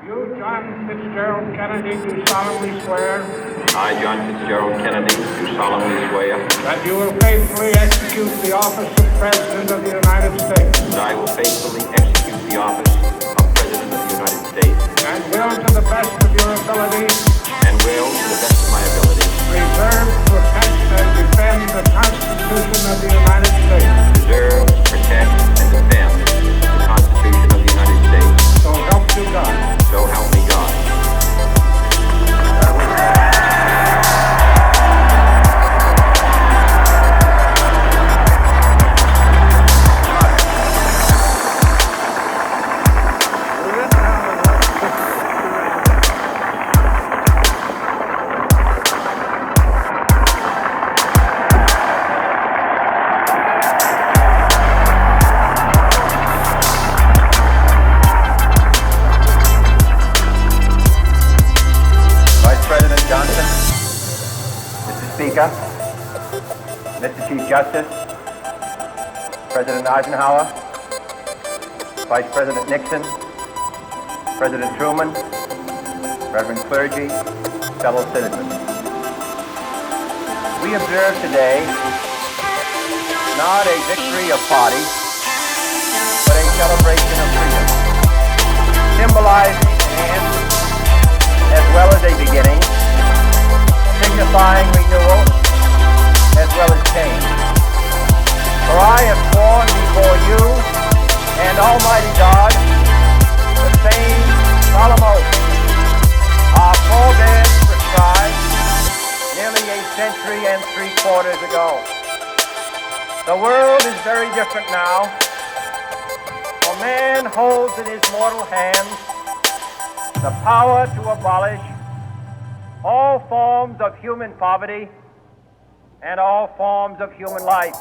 You, John Fitzgerald Kennedy, do solemnly swear. I, John Fitzgerald Kennedy, do solemnly swear. That you will faithfully execute the office of President of the United States. That I will faithfully execute the office of President of the United States. And will, to the best of your ability. And will, to the best of my ability. Preserve, protect, and defend the Constitution of the United States. Preserve, protect, and defend the Constitution of the United States. So help you God. So help me God. Mr. Chief Justice, President Eisenhower, Vice President Nixon, President Truman, Reverend clergy, fellow citizens. We observe today not a victory of party, but a celebration of freedom, symbolizing an end as well as a beginning, signifying renewal as well as change. For I have sworn before you and Almighty God the same solemn oath our forebears prescribed nearly a century and 3/4 ago. The world is very different now, for man holds in his mortal hands the power to abolish all forms of human poverty and all forms of human life.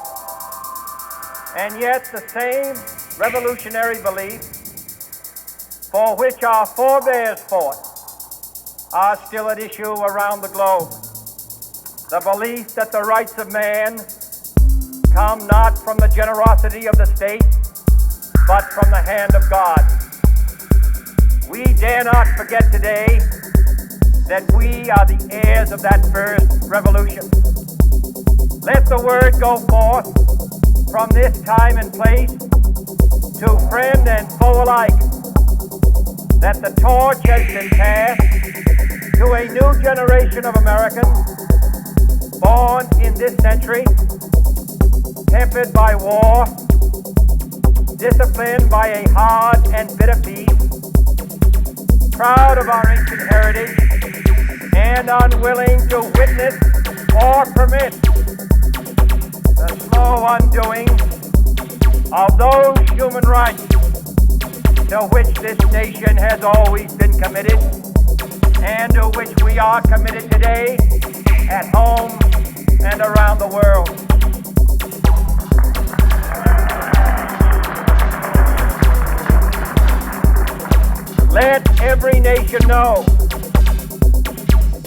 And yet the same revolutionary beliefs for which our forebears fought are still at issue around the globe. The belief that the rights of man come not from the generosity of the state, but from the hand of God. We dare not forget today that we are the heirs of that first revolution. Let the word go forth from this time and place to friend and foe alike that the torch has been passed to a new generation of Americans born in this century, tempered by war, disciplined by a hard and bitter peace, proud of our ancient heritage, and unwilling to witness or permit the slow undoing of those human rights to which this nation has always been committed and to which we are committed today at home and around the world. Let every nation know,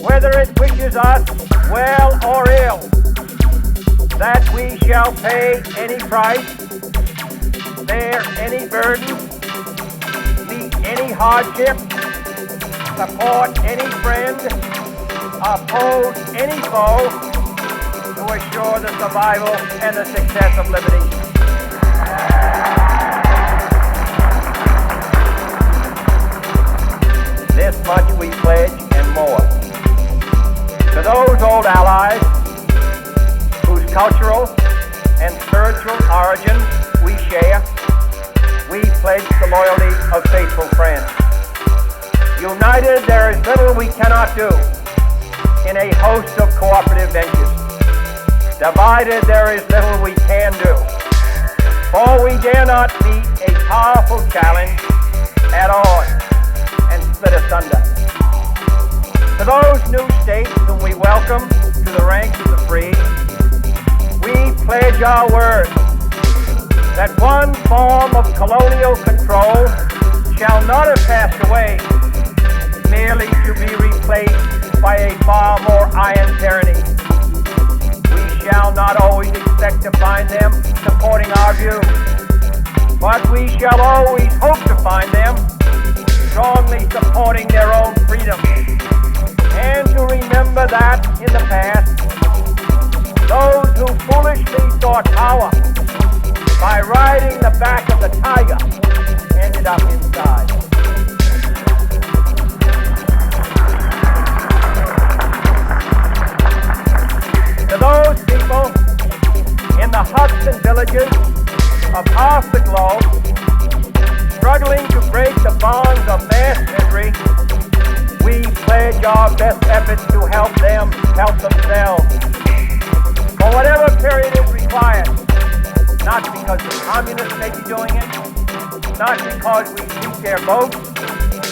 whether it wishes us well or ill, that we shall pay any price, bear any burden, meet any hardship, support any friend, oppose any foe, to assure the survival and the success of liberty. This much we pledge and more. To those old allies whose cultural and spiritual origins we share, we pledge the loyalty of faithful friends. United, there is little we cannot do in a host of cooperative ventures. Divided, there is little we can do, for we dare not meet a powerful challenge at odds and split asunder. To those new states whom we welcome to the ranks of the free, we pledge our word that one form of colonial control shall not have passed away, merely to be replaced by a far more iron tyranny. We shall not always expect to find them supporting our view, but we shall always hope to find them strongly supporting their own freedom, and to remember that in the past, those who foolishly sought power by riding the back of the tiger ended up inside. To those people in the huts and villages of half the globe, struggling to break the bonds of mass misery, we pledge our best efforts to help them help themselves. For whatever period is required, not because the communists may be doing it, not because we seek their votes,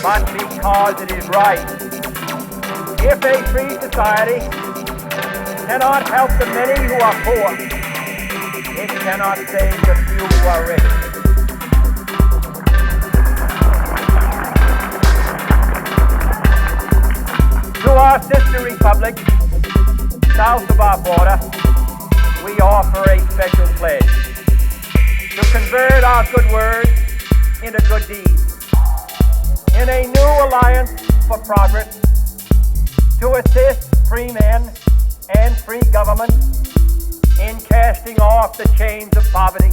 but because it is right. If a free society cannot help the many who are poor, it cannot save the few who are rich. To our sister republics south of our border, we offer a special pledge to convert our good words into good deeds, in a new alliance for progress, to assist free men and free government in casting off the chains of poverty.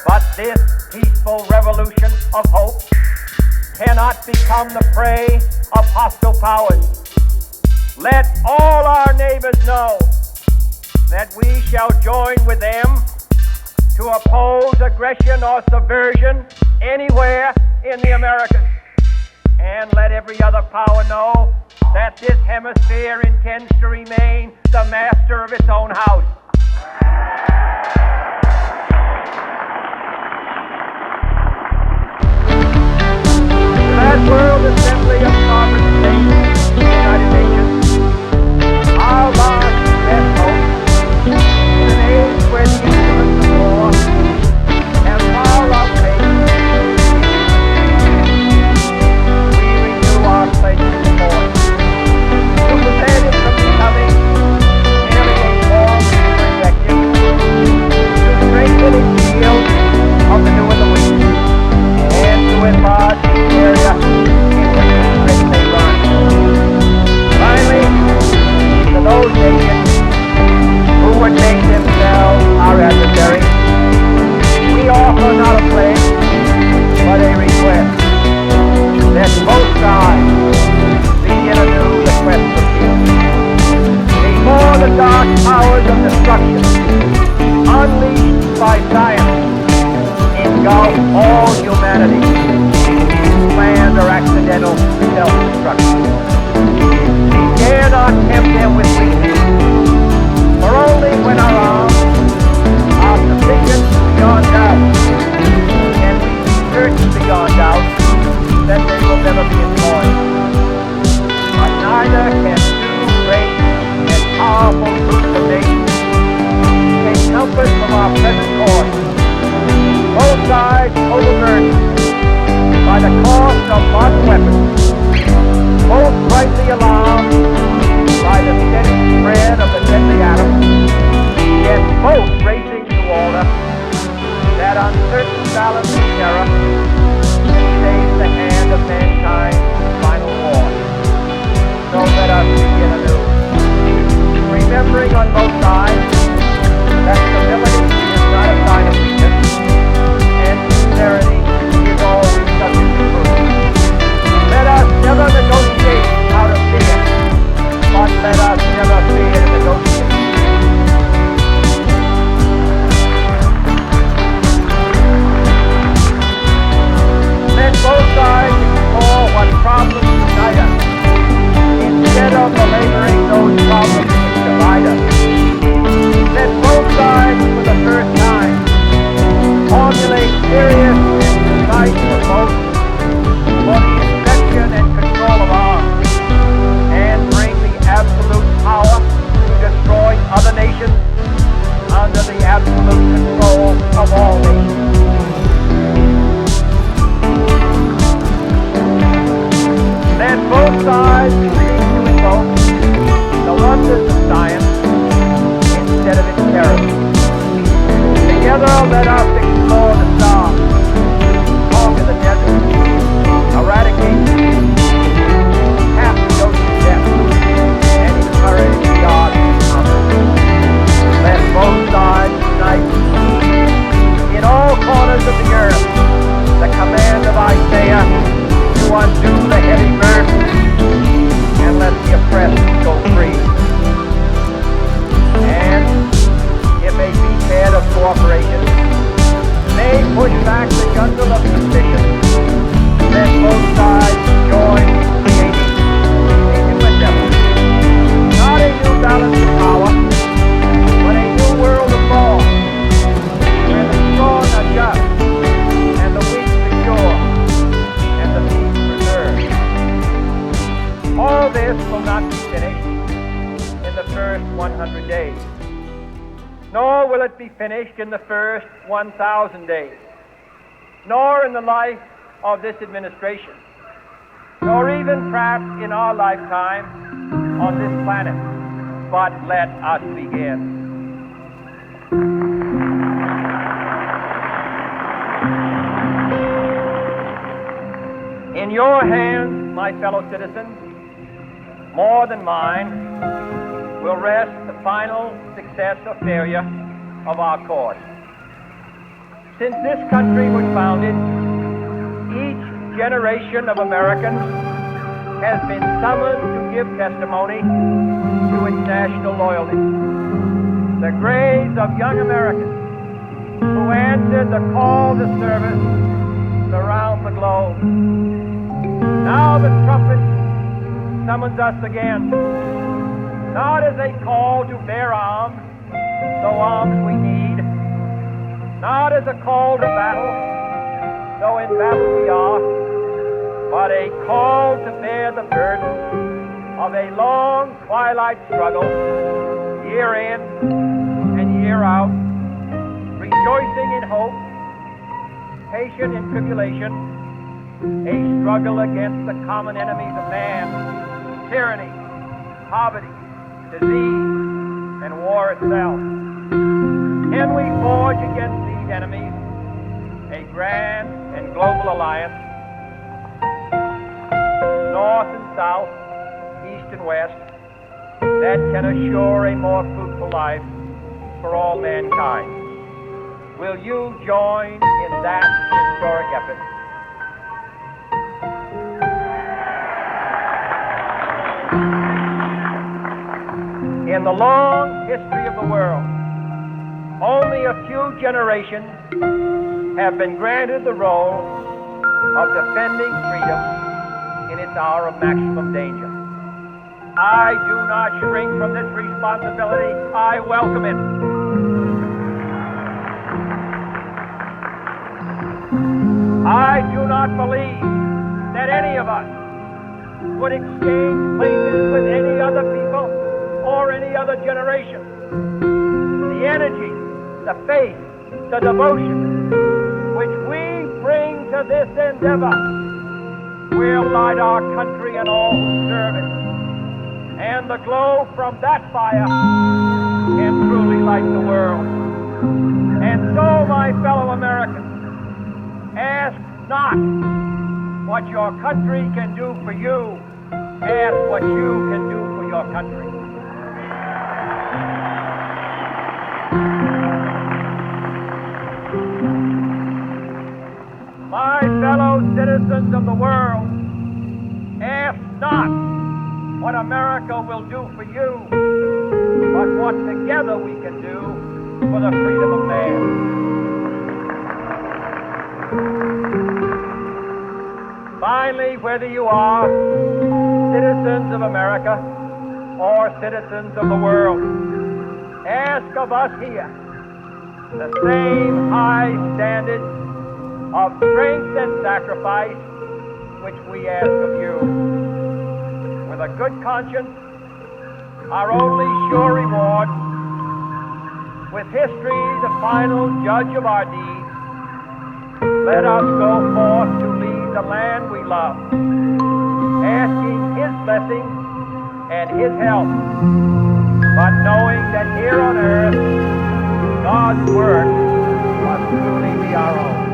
But this peaceful revolution of hope cannot become the prey of hostile powers. Let all our neighbors know that we shall join with them to oppose aggression or subversion anywhere in the Americas. And let every other power know that this hemisphere intends to remain the master of its own house. To that World Assembly of Sovereign States, the United Nations, our large best hope, in an age where the instruments of war have far outpaced, we renew our pledge of support to prevent it from becoming merely a form perspective, to strengthen its shield of the new and the weak, and to enlarge the area in which the threat may run. Finally, to those nations who would make themselves our adversaries, we offer not a pledge, but a request that both sides begin anew the quest for peace. Before the dark powers of destruction, unleashed by science, engulf all humanity, planned or accidental self-destruction. We dare not tempt them with weakness, for only when our arms are sufficient beyond doubt can we be certain beyond doubt that they will never be employed. But neither can two great and powerful groups of nations take comfort from our present course. Both sides overburdened by the cost of modern weapons, both rightly alarmed by the steady spread of the deadly atom, yet both racing to order that uncertain balance of terror that stays the hand of mankind's final war. So let us begin anew, remembering on both sides that stability is not a sign of weakness, and sincerity is always subject to proof. Let us never negotiate out of fear, but let us never fear to negotiate. Let both sides explore what problems unite us, instead of belaboring those problems which divide us. Let both sides, for the first time, formulate serious and precise proposals for the inspection and control of arms, and bring the absolute power to destroy other nations under the absolute control of all nations. Let both sides seek to invoke the wonders of science instead of its terrors. Together let us explore the stars, conquer the desert, eradicate nor will it be finished in the first 1,000 days, nor in the life of this administration, nor even perhaps in our lifetime on this planet. But let us begin. In your hands, my fellow citizens, more than mine, will rest the final success or failure of our course. Since this country was founded, each generation of Americans has been summoned to give testimony to its national loyalty. The graves of young Americans who answered the call to service around the globe. Now the trumpet summons us again, not as a call to bear arms, though arms we need, not as a call to battle, though in battle we are, but a call to bear the burden of a long twilight struggle, year in and year out, rejoicing in hope, patient in tribulation, a struggle against the common enemies of man, tyranny, poverty, disease, and war itself. Can we forge against these enemies a grand and global alliance, north and south, east and west, that can assure a more fruitful life for all mankind? Will you join in that historic effort? In the long history of the world, only a few generations have been granted the role of defending freedom in its hour of maximum danger. I do not shrink from this responsibility. I welcome it. I do not believe that any of us would exchange places with any other people or any other generation. The energy, the faith, the devotion which we bring to this endeavor will light our country and all who serve it. And the glow from that fire can truly light the world. And so, my fellow Americans, ask not what your country can do for you. Ask what you can do for your country. My fellow citizens of the world, ask not what America will do for you, but what together we can do for the freedom of man. Finally, whether you are citizens of America or citizens of the world, ask of us here the same high standard of strength and sacrifice which we ask of you. With a good conscience, our only sure reward, with history the final judge of our deeds, let us go forth to lead the land we love, asking His blessing and His help, but knowing that here on earth, God's work must truly be our own.